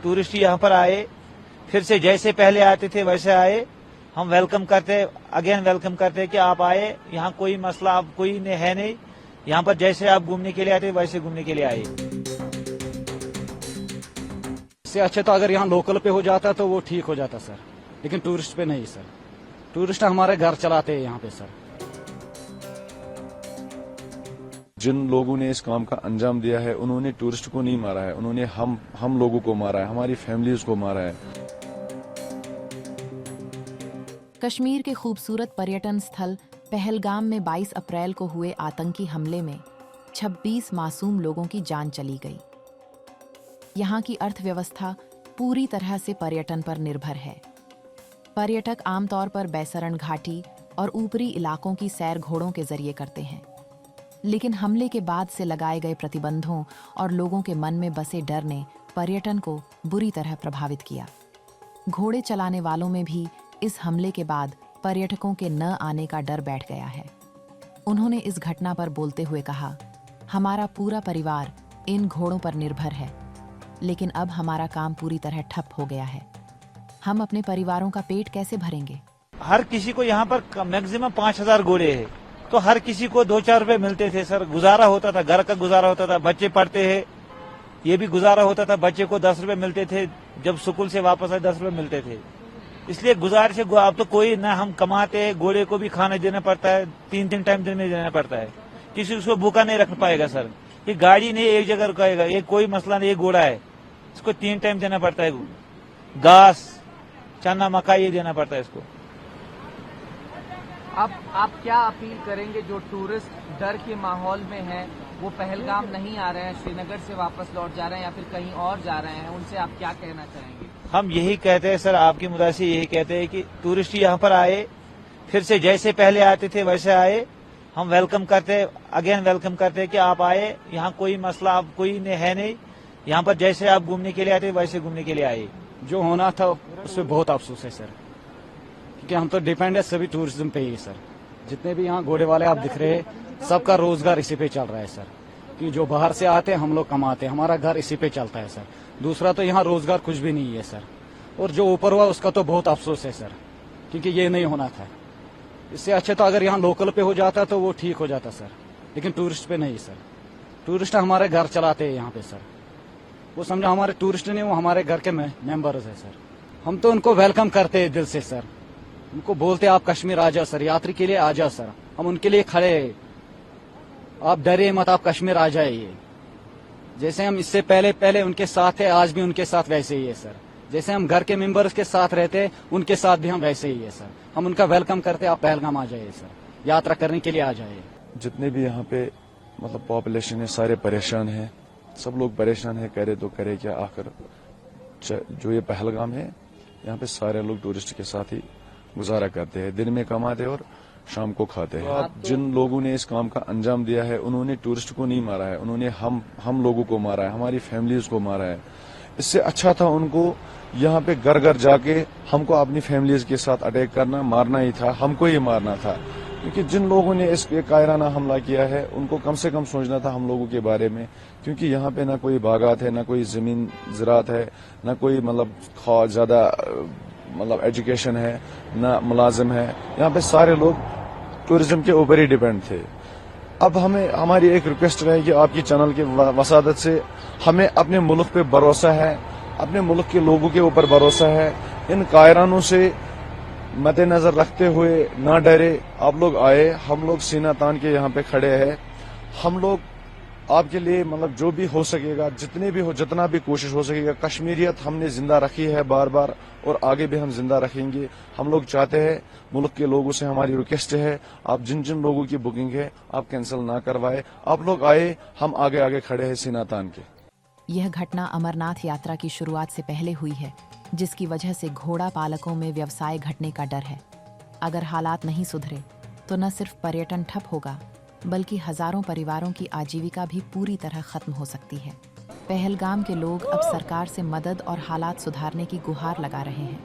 Tourist यहाँ पर आए, फिर से जैसे पहले आते थे वैसे आए। हम वेलकम करते, अगेन वेलकम करते हैं कि आप आए, यहाँ कोई मसला आप कोई है नहीं, यहाँ पर जैसे आप घूमने के लिए आते वैसे घूमने के लिए आए। इससे अच्छा तो अगर यहाँ लोकल पे हो जाता तो वो ठीक हो जाता सर, लेकिन टूरिस्ट पे नहीं सर। टूरिस्ट हमारे घर चलाते हैं यहाँ पे सर। जिन लोगों ने इस काम का अंजाम दिया है उन्होंने टूरिस्ट को नहीं मारा है, उन्होंने हम लोगों को मारा है, हमारी फैमिलीज को मारा है। कश्मीर के खूबसूरत पर्यटन स्थल पहलगाम में 22 अप्रैल को हुए आतंकी हमले में 26 मासूम लोगों की जान चली गई। यहाँ की अर्थव्यवस्था पूरी तरह से पर्यटन पर निर्भर है। पर्यटक आमतौर पर बैसरण घाटी और ऊपरी इलाकों की सैर घोड़ों के जरिए करते हैं, लेकिन हमले के बाद से लगाए गए प्रतिबंधों और लोगों के मन में बसे डर ने पर्यटन को बुरी तरह प्रभावित किया। घोड़े चलाने वालों में भी इस हमले के बाद पर्यटकों के न आने का डर बैठ गया है। उन्होंने इस घटना पर बोलते हुए कहा, हमारा पूरा परिवार इन घोड़ों पर निर्भर है, लेकिन अब हमारा काम पूरी तरह ठप हो गया है। हम अपने परिवारों का पेट कैसे भरेंगे? हर किसी को यहाँ पर मैक्सिमम 5000 घोड़े है, तो हर किसी को 2-4 रुपए मिलते थे सर, गुजारा होता था, घर का गुजारा होता था, बच्चे पढ़ते हैं, ये भी गुजारा होता था। बच्चे को 10 रुपए मिलते थे, जब स्कूल से वापस आए 10 रुपए मिलते थे। इसलिए गुजारे से अब तो कोई ना हम कमाते हैं, घोड़े को भी खाना देना पड़ता है, 3 टाइम दिन में देना पड़ता है। किसी को भूखा नहीं रख पाएगा सर, ये गाड़ी नहीं एक जगह रुकाएगा, ये कोई मसला नहीं, ये घोड़ा है, इसको 3 टाइम देना पड़ता है, घास चना मक्का ये देना पड़ता है इसको। अब आप क्या अपील करेंगे जो टूरिस्ट डर के माहौल में हैं, वो पहलगाम नहीं आ रहे हैं, श्रीनगर से वापस लौट जा रहे हैं या फिर कहीं और जा रहे हैं, उनसे आप क्या कहना चाहेंगे? हम यही कहते हैं सर, आपकी मुद्दा से यही कहते हैं कि टूरिस्ट यहाँ पर आए, फिर से जैसे पहले आते थे वैसे आए। हम वेलकम करते, अगेन वेलकम करते हैं कि आप आए, यहाँ कोई मसला आप कोई है नहीं, यहाँ पर जैसे आप घूमने के लिए आते वैसे घूमने के लिए आए। जो होना था उससे बहुत अफसोस है सर, क्योंकि हम तो डिपेंड है सभी टूरिज्म पे ही सर। जितने भी यहाँ घोड़े वाले आप दिख रहे हैं, सबका रोजगार इसी पे चल रहा है सर, कि जो बाहर से आते हैं हम लोग कमाते हैं, हमारा घर इसी पे चलता है सर। दूसरा तो यहाँ रोजगार कुछ भी नहीं है सर, और जो ऊपर हुआ उसका तो बहुत अफसोस है सर, क्योंकि ये नहीं होना था। इससे अच्छा तो अगर यहाँ लोकल पे हो जाता तो वो ठीक हो जाता सर, लेकिन टूरिस्ट पे नहीं सर। टूरिस्ट हमारे घर चलाते हैं यहाँ पे सर, वो समझो हमारे टूरिस्ट नहीं, वो हमारे घर के मेंबर्स है सर। हम तो उनको वेलकम करते हैं दिल से सर, उनको बोलते आप कश्मीर आ जाओ सर, यात्री के लिए आ जाओ सर, हम उनके लिए खड़े हैं, आप डरे मत, आप कश्मीर आ जाइए। जैसे हम इससे पहले उनके साथ है, आज भी उनके साथ वैसे ही है सर। जैसे हम घर के मेंबर्स के साथ रहते हैं, उनके साथ भी हम वैसे ही है सर। हम उनका वेलकम करते, आप पहलगाम आ जाइए सर, यात्रा करने के लिए आ जाइए। जितने भी यहाँ पे मतलब पॉपुलेशन है सारे परेशान है, सब लोग परेशान है, करे तो करे क्या। आखिर जो ये पहलगाम है, यहाँ पे सारे लोग टूरिस्ट के साथ ही गुजारा करते हैं, दिन में कमाते और शाम को खाते हैं। जिन लोगों ने इस काम का अंजाम दिया है उन्होंने टूरिस्ट को नहीं मारा है, उन्होंने हम लोगों को मारा है, हमारी फैमिलीज को मारा है। इससे अच्छा था उनको यहाँ पे घर घर जाके हमको अपनी फैमिलीज के साथ अटैक करना, मारना ही था, हमको ही मारना था। क्योंकि जिन लोगों ने इस पे कायराना हमला किया है उनको कम से कम सोचना था हम लोगों के बारे में, क्योंकि यहाँ पे ना कोई बागात है, ना कोई जमीन ज़राअत है, ना कोई मतलब ज्यादा मतलब एजुकेशन है, ना मुलाजिम है। यहाँ पे सारे लोग टूरिज्म के ऊपर ही डिपेंड थे। अब हमारी एक रिक्वेस्ट रहेगी आपकी चैनल की वसादत से, हमें अपने मुल्क पे भरोसा है, अपने मुल्क के लोगों के ऊपर भरोसा है। इन कायरानों से मद्देनजर रखते हुए ना डरे, आप लोग आए, हम लोग सीना तान के यहाँ पे खड़े हैं। हम लोग आपके लिए मतलब जो भी हो सकेगा, जितना भी कोशिश हो सकेगा, कश्मीरियत हमने जिंदा रखी है बार बार और आगे भी हम जिंदा रखेंगे। हम लोग चाहते हैं, मुल्क के लोगों से हमारी रिक्वेस्ट है, आप जिन जिन लोगों की बुकिंग है आप कैंसिल ना करवाए, आप लोग आए, हम आगे आगे खड़े हैं सीना तान के। यह घटना अमरनाथ यात्रा की शुरुआत से पहले हुई है, जिसकी वजह से घोड़ा पालकों में व्यवसाय घटने का डर है। अगर हालात नहीं सुधरे तो न सिर्फ पर्यटन ठप होगा, बल्कि हजारों परिवारों की आजीविका भी पूरी तरह खत्म हो सकती है। पहलगाम के लोग अब सरकार से मदद और हालात सुधारने की गुहार लगा रहे हैं।